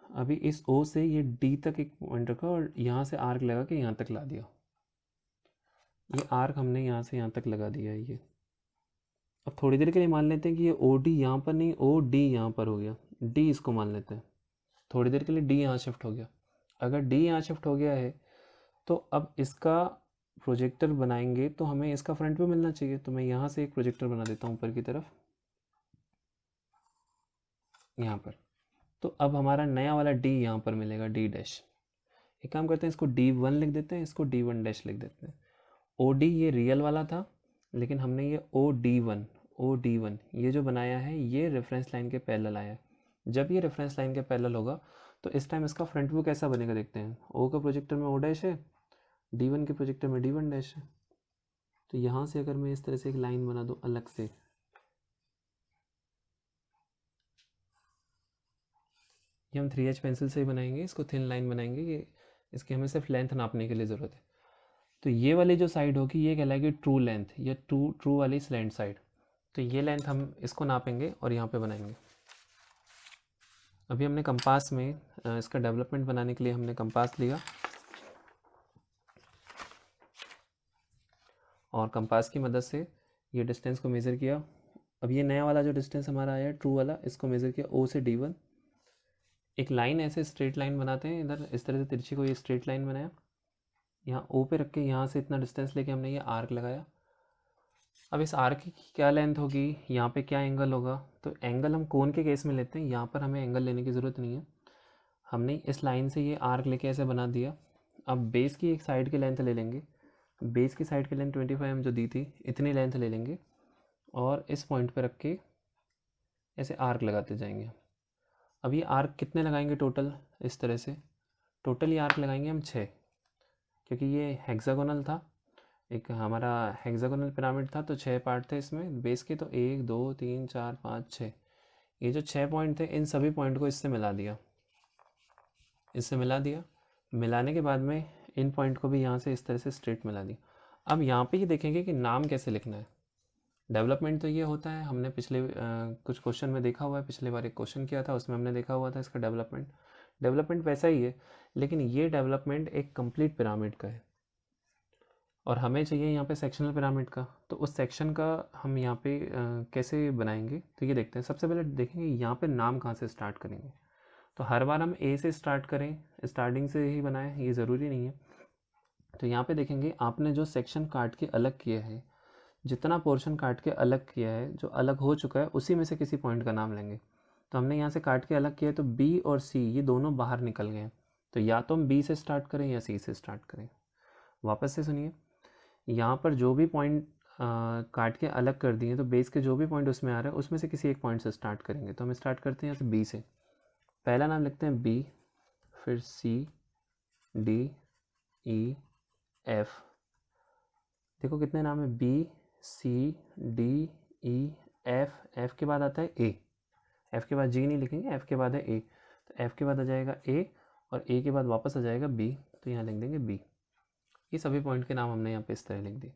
अभी इस ओ से ये डी तक एक पॉइंट रखा और यहाँ से आर्क लगा के यहाँ तक ला दिया। ये आर्क हमने यहाँ से यहाँ तक लगा दिया है ये। अब थोड़ी देर के लिए मान लेते हैं कि ये ओ डी यहाँ पर नहीं, ओ डी यहाँ पर हो गया, डी इसको मान लेते हैं। थोड़ी देर के लिए डी यहाँ शिफ्ट हो गया। अगर डी यहाँ शिफ्ट हो गया है तो अब इसका प्रोजेक्टर बनाएंगे तो हमें इसका फ्रंट व्यू मिलना चाहिए। तो मैं यहाँ से एक प्रोजेक्टर बना देता हूँ ऊपर की तरफ, यहाँ पर। तो अब हमारा नया वाला डी यहाँ पर मिलेगा, डी डैश। एक काम करते हैं, इसको D1 लिख देते हैं, इसको D1 डैश लिख देते हैं। OD ये रियल वाला था, लेकिन हमने ये OD1 ये जो बनाया है ये रेफरेंस लाइन के पैरेलल आया है। जब ये रेफरेंस लाइन के पैरेलल होगा तो इस टाइम इसका फ्रंट व्यू कैसा बनेगा देखते हैं। O का प्रोजेक्टर में O डैश है, D1 के प्रोजेक्टर में D1 डैश है। तो यहाँ से अगर मैं इस तरह से एक लाइन बना दूँ अलग से, ये हम 3H पेंसिल से ही बनाएंगे, इसको थिन लाइन बनाएंगे, ये इसकी हमें सिर्फ लेंथ नापने के लिए ज़रूरत है। तो ये वाली जो साइड होगी ये कहलाएगी ट्रू लेंथ, या ट्रू वाली स्लैंट साइड। तो ये लेंथ हम इसको नापेंगे और यहाँ पे बनाएंगे। अभी हमने कंपास में इसका डेवलपमेंट बनाने के लिए हमने कंपास लिया और कंपास की मदद से ये डिस्टेंस को मेज़र किया। अब ये नया वाला जो डिस्टेंस हमारा आया ट्रू वाला, इसको मेज़र किया O से D1। एक लाइन ऐसे स्ट्रेट लाइन बनाते हैं, इधर इस तरह से तिरछी को ये स्ट्रेट लाइन बनाया, यहाँ O पे रख के यहाँ से इतना डिस्टेंस लेके हमने ये आर्क लगाया। अब इस आर्क की क्या लेंथ होगी, यहाँ पे क्या एंगल होगा, तो एंगल हम कोन के केस में लेते हैं, यहाँ पर हमें एंगल लेने की ज़रूरत नहीं है। हमने इस लाइन से ये आर्क लेके ऐसे बना दिया। अब बेस की एक साइड की लेंथ ले लेंगे, बेस की साइड की लेंथ 25 mm जो दी थी, इतनी लेंथ ले लेंगे और इस पॉइंट पर रख के ऐसे आर्क लगाते जाएंगे। अब ये आर्क कितने लगाएंगे टोटल, इस तरह से टोटल ये आर्क लगाएंगे हम 6, क्योंकि ये हेक्सागोनल था, एक हमारा हेक्सागोनल पिरामिड था, तो 6 पार्ट थे इसमें बेस के। तो 1 2 3 4 5 6, ये जो 6 पॉइंट थे इन सभी पॉइंट को इससे मिला दिया, इससे मिला दिया। मिलाने के बाद में इन पॉइंट को भी यहाँ से इस तरह से स्ट्रेट मिला दिया। अब यहाँ पे ये देखेंगे कि नाम कैसे लिखना है। डेवलपमेंट तो ये होता है, हमने पिछले कुछ क्वेश्चन में देखा हुआ है, पिछले बार एक क्वेश्चन किया था उसमें हमने देखा हुआ था इसका डेवलपमेंट वैसा ही है, लेकिन ये डेवलपमेंट एक कंप्लीट पिरामिड का है और हमें चाहिए यहाँ पे सेक्शनल पिरामिड का। तो उस सेक्शन का हम यहाँ पे कैसे बनाएंगे, तो ये देखते हैं। सबसे पहले देखेंगे यहाँ पे नाम कहाँ से स्टार्ट करेंगे। तो हर बार हम ए से स्टार्ट करें, स्टार्टिंग से ही बनाएं, ये ज़रूरी नहीं है। तो यहाँ पे देखेंगे आपने जो सेक्शन काट के अलग किया है, जितना पोर्शन काट के अलग किया है, जो अलग हो चुका है, उसी में से किसी पॉइंट का नाम लेंगे। तो हमने यहाँ से काट के अलग किया है, तो बी और सी ये दोनों बाहर निकल गए हैं। तो या तो हम बी से स्टार्ट करें या सी से स्टार्ट करें। वापस से सुनिए, यहाँ पर जो भी पॉइंट काट के अलग कर दिए, तो बेस के जो भी पॉइंट उसमें आ रहा है उसमें से किसी एक पॉइंट से स्टार्ट करेंगे। तो हम स्टार्ट करते हैं यहाँ से बी से। पहला नाम लिखते हैं बी, फिर सी, डी, ई, एफ। देखो कितने नाम है, बी, सी, डी, ई, एफ। एफ के बाद आता है ए, एफ के बाद जी नहीं लिखेंगे, एफ के बाद है ए। तो एफ के बाद आ जाएगा ए और ए के बाद वापस आ जाएगा बी, तो यहाँ लिख देंगे बी। ये सभी पॉइंट के नाम हमने यहाँ पे इस तरह लिख दिए।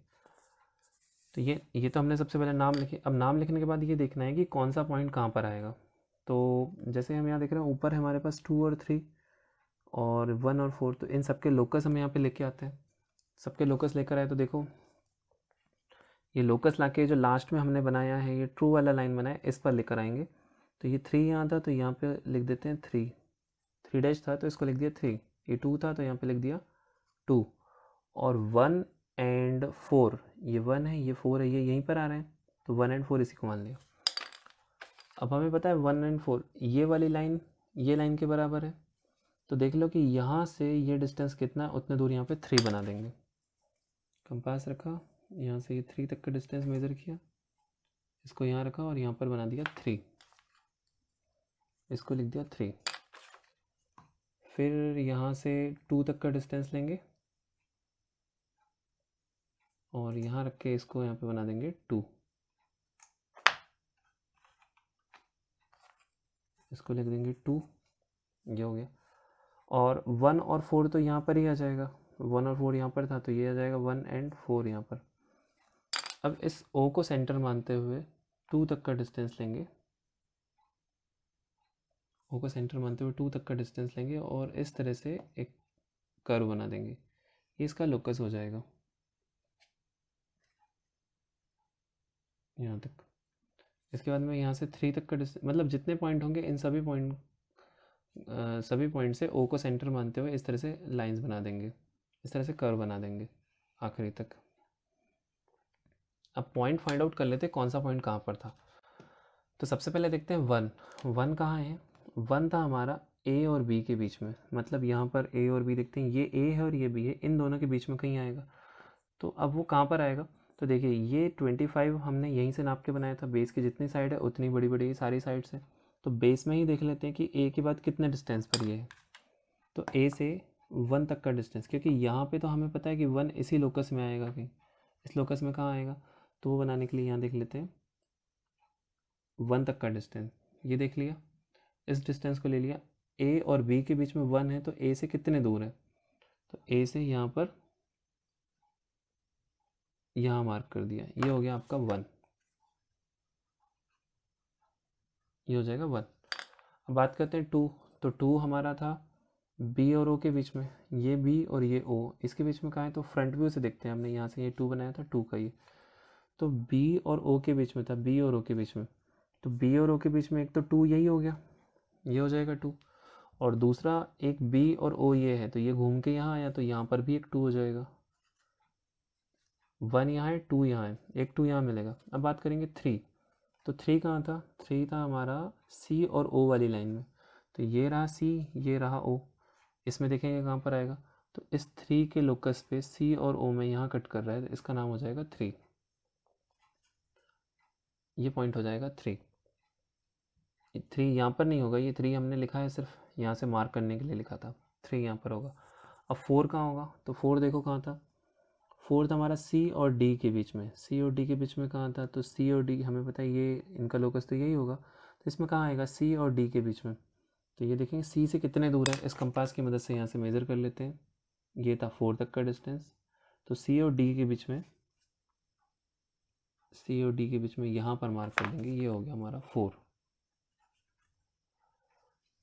तो ये तो हमने सबसे पहले नाम लिखे। अब नाम लिखने के बाद ये देखना है कि कौन सा पॉइंट कहाँ पर आएगा। तो जैसे हम यहाँ देख रहे हैं, ऊपर हमारे पास 2 और 3 और 1 और 4, तो इन सबके लोकस हम यहाँ पे लेके आते हैं। सबके लोकस लेकर आए तो देखो ये लोकस लाके जो लास्ट में हमने बनाया है, ये ट्रू वाला लाइन बनाया, इस पर लेकर आएंगे। तो ये 3 यहाँ था, तो यहाँ पे लिख देते हैं 3 डैश था तो इसको लिख दिया 3। ये 2 था तो यहाँ पे लिख दिया 2। और 1 एंड 4, ये 1 है, ये 4 है, ये यहीं पर आ रहे हैं, तो 1 एंड 4 इसी को मान लिया। अब हमें पता है 1 एंड 4 ये वाली लाइन ये लाइन के बराबर है। तो देख लो कि यहाँ से ये डिस्टेंस कितना, उतने दूर यहाँ पे 3 बना देंगे। कंपास रखा, यहाँ से ये 3 तक का डिस्टेंस मेज़र किया, इसको यहाँ रखा और यहाँ पर बना दिया 3, इसको लिख दिया 3। फिर यहाँ से 2 तक का डिस्टेंस लेंगे और यहाँ रख के इसको यहाँ पे बना देंगे 2, इसको लिख देंगे 2, ये हो गया। और 1 और 4 तो यहाँ पर ही आ जाएगा, 1 और 4 यहाँ पर था तो ये आ जाएगा 1 एंड 4 यहाँ पर। अब इस O को सेंटर मानते हुए 2 तक का डिस्टेंस लेंगे, O को सेंटर मानते हुए 2 तक का डिस्टेंस लेंगे और इस तरह से एक कर्व बना देंगे, ये इसका लोकस हो जाएगा यहाँ तक। इसके बाद में यहाँ से 3 तक का डिस्टेंस, मतलब जितने पॉइंट होंगे इन सभी पॉइंट से O को सेंटर मानते हुए इस तरह से लाइंस बना देंगे, इस तरह से कर्व बना देंगे आखिरी तक। अब पॉइंट फाइंड आउट कर लेते हैं कौन सा पॉइंट कहाँ पर था। तो सबसे पहले देखते हैं 1 कहाँ है। 1 था हमारा A और B के बीच में, मतलब यहाँ पर A और B देखते हैं, ये A है और ये B है, इन दोनों के बीच में कहीं आएगा। तो अब वो कहाँ पर आएगा, तो देखिए ये 25 हमने यहीं से नाप के बनाया था, बेस की जितनी साइड है उतनी बड़ी बड़ी सारी साइड से। तो बेस में ही देख लेते हैं कि A के बाद कितने डिस्टेंस पर ये है। तो A से 1 तक का डिस्टेंस, क्योंकि यहाँ पे तो हमें पता है कि 1 इसी लोकस में आएगा, कहीं इस लोकस में कहाँ आएगा, तो वो बनाने के लिए यहाँ देख लेते हैं 1 तक का डिस्टेंस, ये देख लिया, इस डिस्टेंस को ले लिया। A और B के बीच में 1 है, तो A से कितने दूर है, तो A से यहाँ पर यहाँ मार्क कर दिया, ये हो गया आपका 1, ये हो जाएगा 1। अब बात करते हैं 2, तो 2 हमारा था B और O के बीच में, ये B और ये O इसके बीच में कहाँ है, तो फ्रंट व्यू से देखते हैं, हमने यहाँ से ये 2 बनाया था, 2 का ये, तो B और O के बीच में था, B और O के बीच में, तो B और O के बीच में एक तो 2 यही हो गया, ये हो जाएगा 2, और दूसरा एक B और O ये है, तो ये घूम के यहाँ आया, तो यहाँ पर भी एक 2 हो जाएगा। 1 यहाँ है, 2 यहाँ है, एक 2 यहाँ मिलेगा। अब बात करेंगे 3, तो 3 कहाँ था, 3 था हमारा C और O वाली लाइन में, तो ये रहा C, ये रहा O, इसमें देखेंगे कहाँ पर आएगा, तो इस 3 के लोकस पे C और O में यहाँ कट कर रहा है, तो इसका नाम हो जाएगा 3, ये पॉइंट हो जाएगा 3। 3 यहाँ पर नहीं होगा, ये 3 हमने लिखा है सिर्फ यहाँ से मार्क करने के लिए लिखा था, 3 यहाँ पर होगा। अब 4 कहाँ होगा, तो 4 देखो कहाँ था, 4 था हमारा C और D के बीच में, C और D के बीच में कहाँ था, तो C और D हमें पता है ये इनका लोकस तो यही होगा, तो इसमें कहाँ आएगा, C और D के बीच में। तो ये देखेंगे C से कितने दूर है, इस कंपास की मदद से यहाँ से मेज़र कर लेते हैं, ये था 4 तक का डिस्टेंस, तो C और D के बीच में सी और डी के बीच में यहाँ पर मार्क कर देंगे, ये हो गया हमारा 4।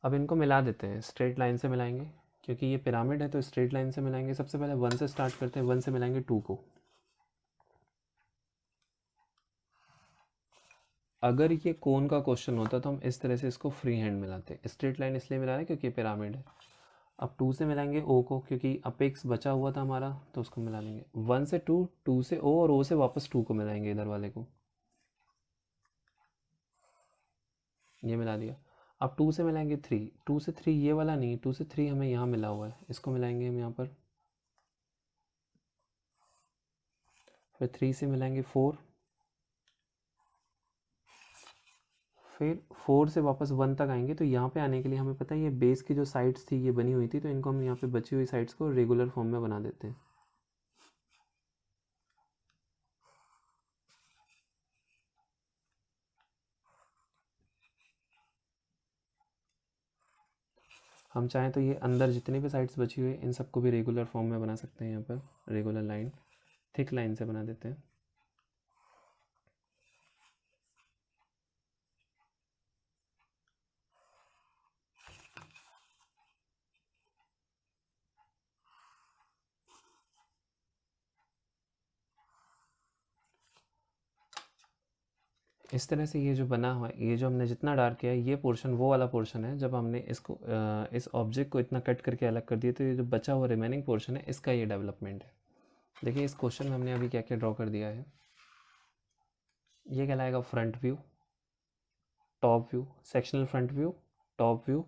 अब इनको मिला देते हैं, स्ट्रेट लाइन से मिलाएंगे क्योंकि ये पिरामिड है तो स्ट्रेट लाइन से मिलाएंगे। सबसे पहले 1 से स्टार्ट करते हैं, 1 से मिलाएंगे 2 को। अगर ये कोन का क्वेश्चन होता तो हम इस तरह से इसको फ्री हैंड मिलाते। स्ट्रेट लाइन इसलिए मिला रहे हैं क्योंकि पिरामिड है। अब 2 से मिलाएंगे ओ को क्योंकि अपेक्स बचा हुआ था हमारा, तो उसको मिला लेंगे। 1 से 2, 2 से ओ और ओ से वापस 2 को मिलाएंगे इधर वाले को, ये मिला दिया। अब 2 से मिलाएंगे 3, 2 से 3 ये वाला नहीं, 2 से 3 हमें यहाँ मिला हुआ है, इसको मिलाएंगे हम यहाँ पर। फिर 3 से मिलाएंगे 4, फिर 4 से वापस 1 तक आएंगे। तो यहाँ पे आने के लिए हमें पता है ये बेस की जो साइड्स थी ये बनी हुई थी, तो इनको हम यहाँ पे बची हुई साइड्स को रेगुलर फॉर्म में बना देते हैं। हम चाहें तो ये अंदर जितने भी साइड्स बची हुई इन सबको भी रेगुलर फॉर्म में बना सकते हैं। यहाँ पर रेगुलर लाइन, थिक लाइन से बना देते हैं। इस तरह से ये जो बना हुआ है, ये जो हमने जितना डार्क किया है, ये पोर्शन वो वाला पोर्शन है जब हमने इसको इस ऑब्जेक्ट को इतना कट करके अलग कर दिया, तो ये जो बचा हुआ रिमेनिंग पोर्शन है इसका ये डेवलपमेंट है। देखिए इस क्वेश्चन में हमने अभी क्या क्या ड्रॉ कर दिया है। ये कहलाएगा front view, top view, sectional front view, top view,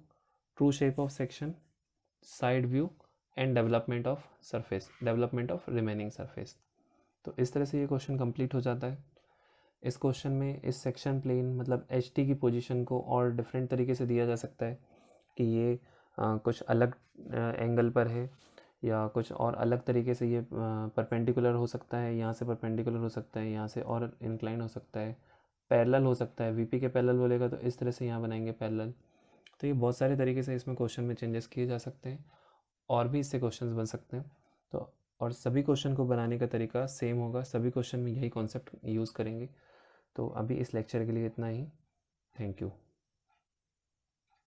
true shape of section, side view and development of surface, development of remaining surface. तो इस तरह से ये क्वेश्चन कंप्लीट हो जाता है। इस क्वेश्चन में इस सेक्शन प्लेन मतलब एच टी की पोजीशन को और डिफरेंट तरीके से दिया जा सकता है कि ये कुछ अलग एंगल पर है या कुछ और अलग तरीके से ये परपेंडिकुलर हो सकता है, यहाँ से परपेंडिकुलर हो सकता है, यहाँ से और इंक्लाइन हो सकता है, पैरेलल हो सकता है। वीपी के पैरेलल बोलेगा तो इस तरह से यहाँ बनाएंगे पैरेलल। तो ये बहुत सारे तरीके से इसमें क्वेश्चन में चेंजेस किए जा सकते हैं और भी इससे क्वेश्चंस बन सकते हैं। तो और सभी क्वेश्चन को बनाने का तरीका सेम होगा, सभी क्वेश्चन में यही कॉन्सेप्ट यूज़ करेंगे। तो अभी इस लेक्चर के लिए इतना ही। Thank you.